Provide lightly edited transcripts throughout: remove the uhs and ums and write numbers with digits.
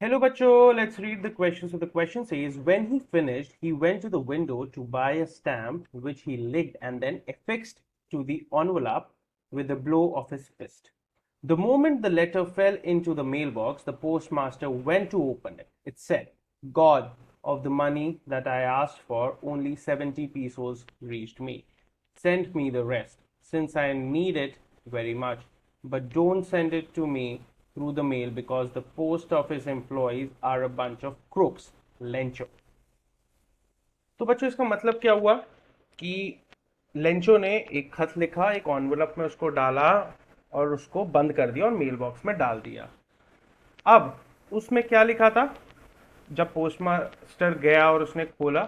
Hello, Bacho. Let's read the question. So the question says, when he finished, he went to the window to buy a stamp, which he licked and then affixed to the envelope with a blow of his fist. The moment the letter fell into the mailbox, the postmaster went to open it. It said, God, of the money that I asked for, only 70 pesos reached me. Send me the rest, since I need it very much. But don't send it to me through the mail because the post office employees are a bunch of crooks. Lencho. तो बच्चों इसका मतलब क्या हुआ कि Lencho ने एक खत लिखा, एक एनवलप में उसको डाला और उसको बंद कर दिया और मेल बॉक्स में डाल दिया। अब उसमें क्या लिखा था? जब पोस्टमास्टर गया और उसने खोला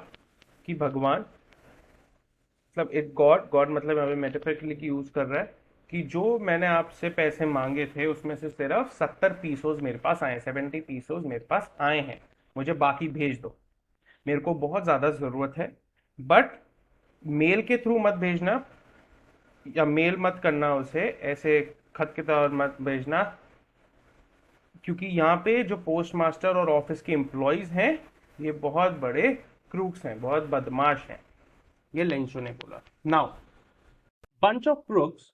कि भगवान, मतलब एक गॉड, गॉड मतलब यहाँ पे मेटाफोरिकली यूज कर रहा है कि जो मैंने आपसे पैसे मांगे थे उसमें से सिर्फ 70 पीसोज मेरे पास आए, 70 पीसोज मेरे पास आए हैं, मुझे बाकी भेज दो, मेरे को बहुत ज्यादा जरूरत है। बट मेल के थ्रू मत भेजना, या मेल मत करना, उसे ऐसे खत के तौर मत भेजना, क्योंकि यहाँ पे जो पोस्ट मास्टर और ऑफिस के एम्प्लॉयज हैं ये बहुत बड़े क्रूक्स हैं, बहुत बदमाश हैं। ये लेंचो ने बोला। Now bunch of crooks,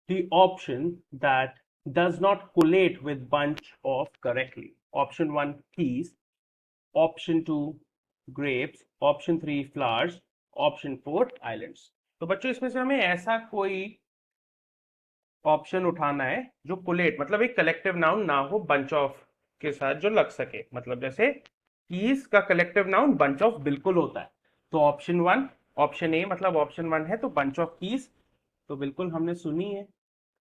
the option that does not collate with bunch of correctly. Option 1 keys, option 2 grapes, option 3 flowers, option 4 islands. तो बच्चों इसमें से हमें ऐसा कोई ऑप्शन उठाना है जो कोलेट, मतलब एक कलेक्टिव नाउन ना हो बंच ऑफ के साथ जो लग सके। मतलब जैसे कीज का कलेक्टिव नाउन बंच ऑफ बिल्कुल होता है। तो ऑप्शन 1, ऑप्शन ए मतलब ऑप्शन 1 है तो बंच ऑफ कीज तो बिल्कुल हमने सुनी है,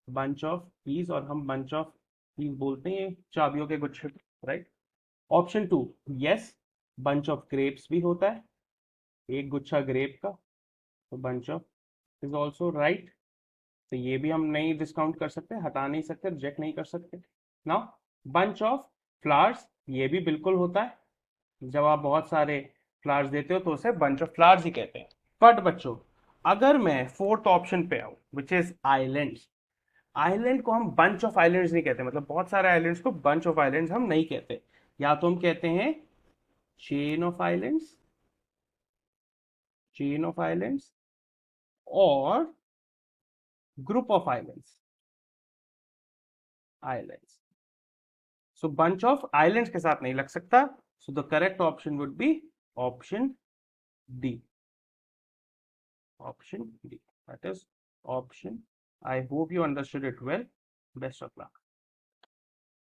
बंच ऑफ कीज, और हम बंच ऑफ कीज बोलते हैं चाबियों के गुच्छे को, right. Option 2, yes, bunch of grapes भी होता है, एक गुच्छा ग्रेप का, तो bunch of is also right. तो ये भी हम नहीं डिस्काउंट कर सकते, हटा नहीं सकते, रिजेक्ट नहीं कर सकते। नाउ बंच ऑफ फ्लावर्स, ये भी बिल्कुल होता है, जब आप बहुत सारे फ्लावर्स देते हो तो उसे बंच ऑफ फ्लावर्स ही कहते हैं। बट बच्चों, अगर मैं फोर्थ ऑप्शन पे आऊं विच इज आइलैंड्स, आइलैंड को हम बंच ऑफ आइलैंड्स नहीं कहते, मतलब बहुत सारे आइलैंड्स को बंच ऑफ आइलैंड्स हम नहीं कहते। या तो हम कहते हैं chain of islands, chain of islands, और group of islands, islands. So bunch of islands के साथ नहीं लग सकता। So the correct option would be option D, option D, that is option. I hope you understood it well. Best of luck.